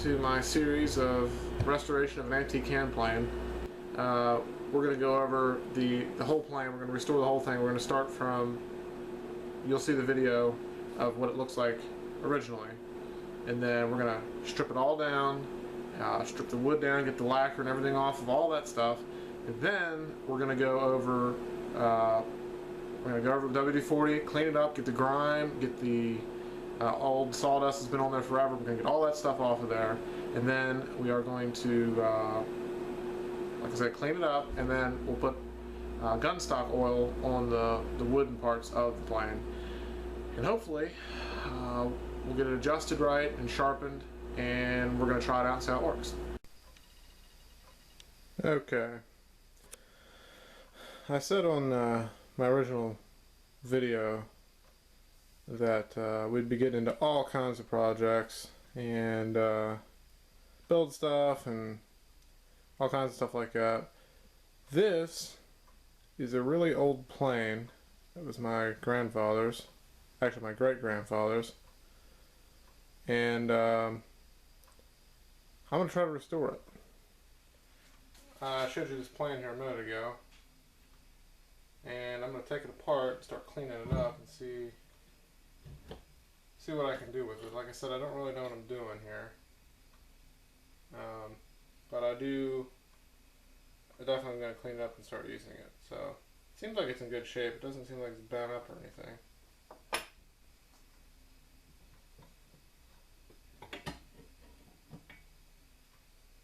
to my series of restoration of an antique hand plane. We're going to go over the whole plane. We're going to restore the whole thing. We're going to start from, you'll see the video of what it looks like originally, and then we're going to strip it all down, strip the wood down, get the lacquer and everything off of all that stuff, and then we're going to go over the WD-40, clean it up, get the grime, get the old sawdust that's been on there forever. We're going to get all that stuff off of there, and then we are going to, like I said, clean it up, and then we'll put gunstock oil on the wooden parts of the plane, and hopefully we'll get it adjusted right and sharpened, and we're going to try it out and see how it works. Okay, I said on my original video that we'd be getting into all kinds of projects and build stuff and all kinds of stuff like that. This is a really old plane. It was my grandfather's, actually my great-grandfather's, and I'm going to try to restore it. I showed you this plane here a minute ago, and I'm going to take it apart and start cleaning it up and see what I can do with it. Like I said, I don't really know what I'm doing here, but I definitely going to clean it up and start using it. So it seems like it's in good shape. It doesn't seem like it's bent up or anything.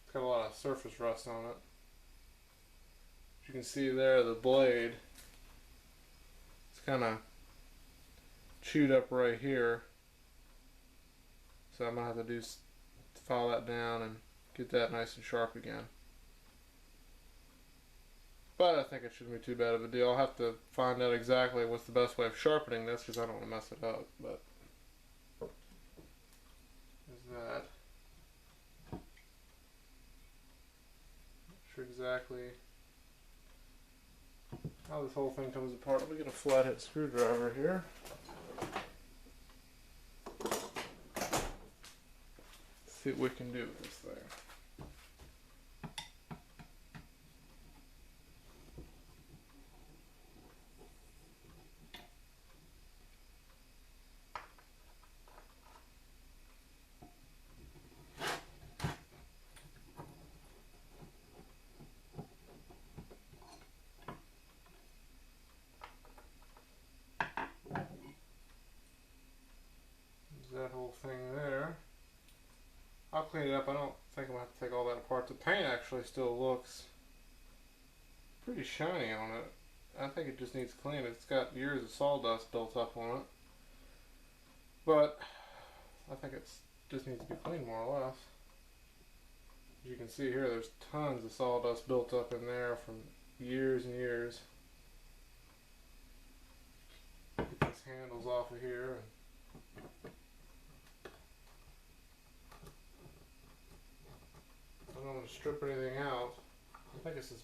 It's got a lot of surface rust on it. As you can see there, the blade, it's kind of chewed up right here, so I'm going to have to file that down and get that nice and sharp again. But I think it shouldn't be too bad of a deal. I'll have to find out exactly what's the best way of sharpening this, because I don't want to mess it up. But there's that. Not sure exactly how this whole thing comes apart. Let me get a flathead screwdriver here. See what we can do with this thing. That whole thing there. I'll clean it up. I don't think I'm going to have to take all that apart. The paint actually still looks pretty shiny on it. I think it just needs cleaning. It's got years of sawdust built up on it. But I think it just needs to be cleaned more or less. As you can see here, there's tons of sawdust built up in there from years and years. Get these handles off of here. I don't want to strip anything out. I think it's just,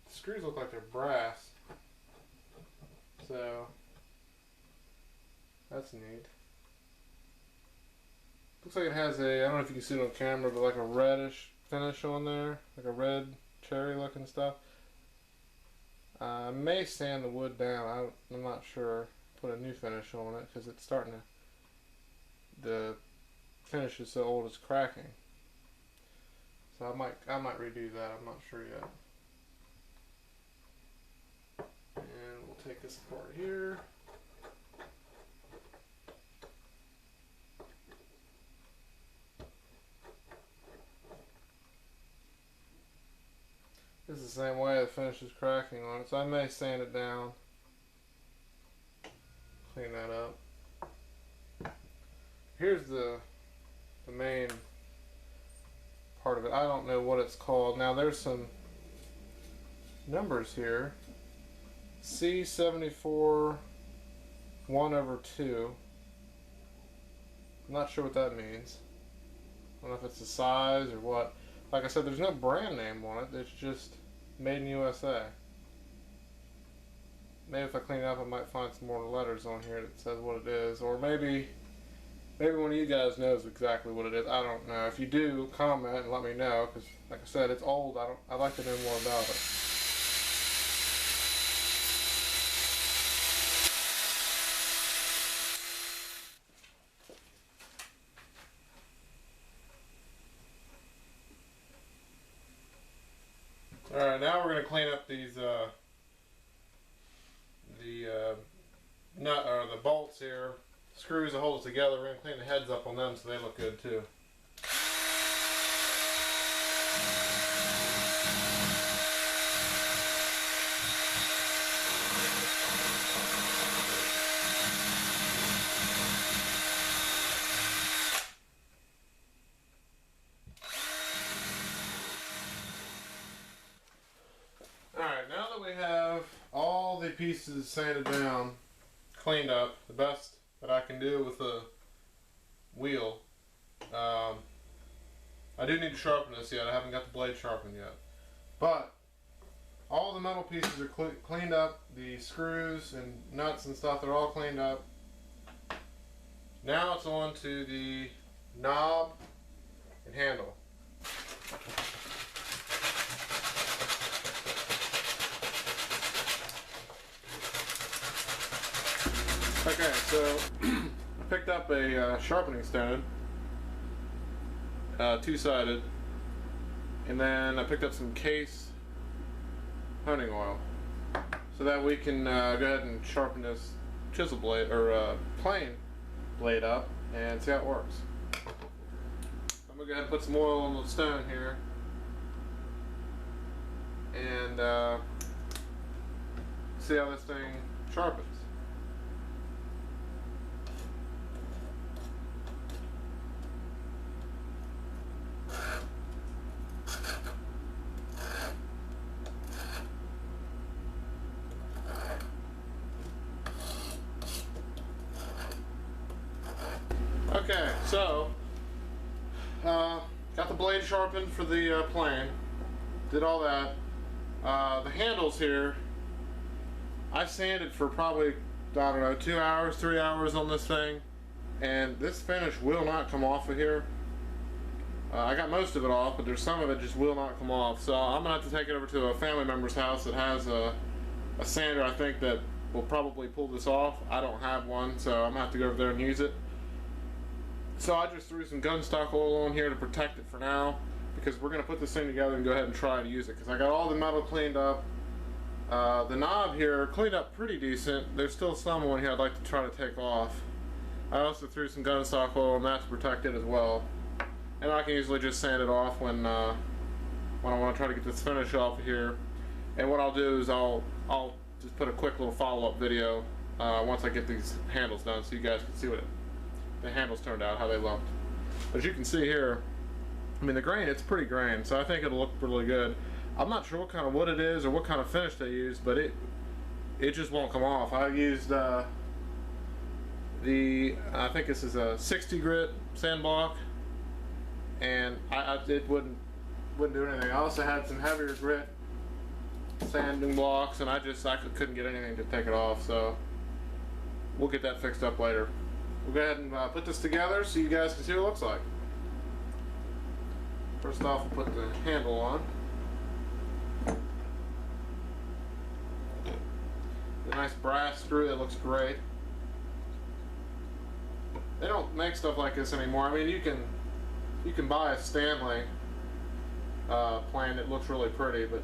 the screws look like they're brass, so that's neat. Looks like it has a, I don't know if you can see it on camera, but like a reddish finish on there, like a red cherry looking stuff. I may sand the wood down. I'm not sure. Put a new finish on it because it's starting to, the finish is so old it's cracking. So I might redo that. I'm not sure yet. And we'll take this apart here. This is the same way the finish is cracking on it, so I may sand it down, clean that up. Here's the main part of it. I don't know what it's called. Now there's some numbers here. C74 1/2. I'm not sure what that means. I don't know if it's the size or what. Like I said, there's no brand name on it. It's just made in USA. Maybe if I clean it up I might find some more letters on here that says what it is. Or maybe Maybe one of you guys knows exactly what it is. I don't know. If you do, comment and let me know, because like I said, it's old. I'd like to know more about it. Alright, now we're going to clean up these the bolts here, screws that hold it together. We're going to clean the heads up on them so they look good too. Alright, now that we have all the pieces sanded down, cleaned up, the best that I can do with the wheel, I do need to sharpen this yet. I haven't got the blade sharpened yet. But all the metal pieces are cleaned up, the screws and nuts and stuff, they're all cleaned up. Now it's on to the knob and handle. Okay, so I picked up a sharpening stone, two-sided, and then I picked up some Case honing oil, so that we can go ahead and sharpen this chisel blade, or plane blade up, and see how it works. I'm going to go ahead and put some oil on the stone here, and see how this thing sharpens. Okay, so got the blade sharpened for the plane, did all that. The handles here, I sanded for probably, I don't know, 2 hours, 3 hours on this thing, and this finish will not come off of here. I got most of it off, but there's some of it just will not come off, so I'm gonna have to take it over to a family member's house that has a sander, I think, that will probably pull this off. I don't have one, so I'm gonna have to go over there and use it. So I just threw some gunstock oil on here to protect it for now, because we're going to put this thing together and go ahead and try to use it, because I got all the metal cleaned up. The knob here cleaned up pretty decent. There's still some on here I'd like to try to take off. I also threw some gunstock oil on that to protect it as well. And I can easily just sand it off when I want to try to get this finish off of here. And what I'll do is I'll just put a quick little follow-up video once I get these handles done, so you guys can see what the handles turned out, how they looked. As you can see here, I mean, the grain, it's pretty grain, so I think it'll look really good. I'm not sure what kind of wood it is or what kind of finish they use, but it just won't come off. I used I think this is a 60 grit sand block, and it wouldn't do anything. I also had some heavier grit sanding blocks, and I couldn't get anything to take it off, so we'll get that fixed up later. We'll go ahead and put this together so you guys can see what it looks like. First off, we'll put the handle on. The nice brass screw that looks great. They don't make stuff like this anymore. I mean, you can buy a Stanley plane that looks really pretty, but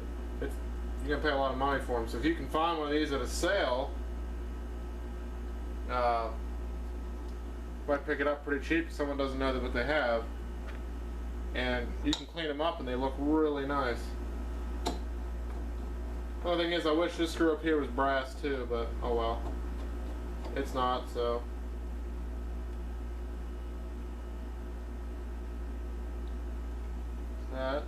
you're gonna pay a lot of money for them. So if you can find one of these at a sale, might pick it up pretty cheap if someone doesn't know what they have, and you can clean them up and they look really nice. The only thing is, I wish this screw up here was brass too, but oh well, it's not. So that.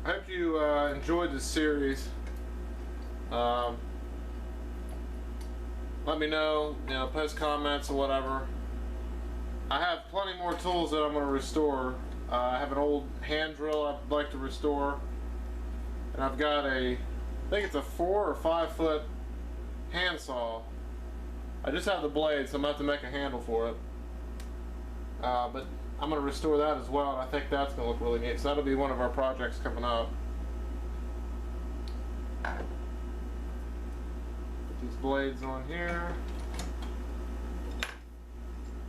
I hope you enjoyed this series. Let me know, post comments or whatever. I have plenty more tools that I'm going to restore I have an old hand drill I'd like to restore, and I've got I think it's a 4 or 5 foot handsaw. I just have the blade, so I'm going to have to make a handle for it. But I'm going to restore that as well, and I think that's going to look really neat. So that'll be one of our projects coming up. Put these blades on here.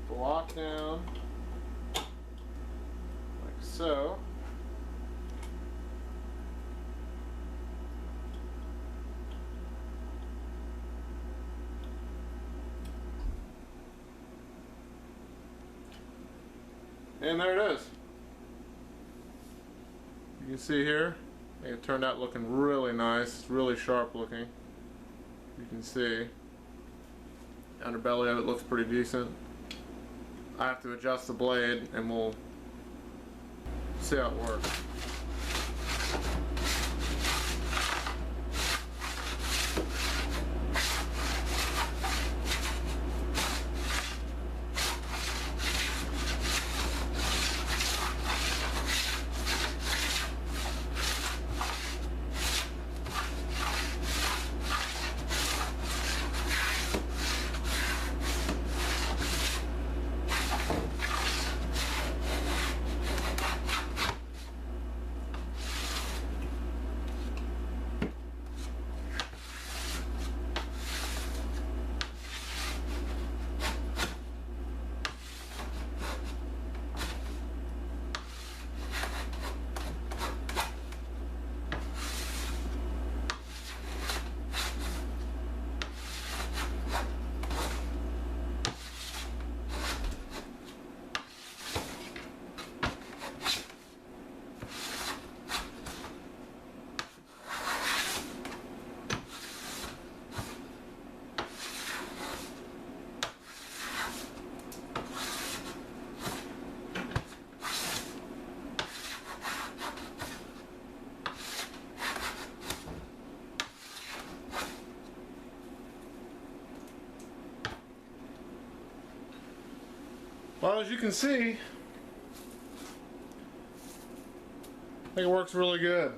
The lock down. Like so. And there it is. You can see here, I think it turned out looking really nice. It's really sharp looking. You can see. Underbelly of it looks pretty decent. I have to adjust the blade and we'll see how it works. Well, as you can see, I think it works really good.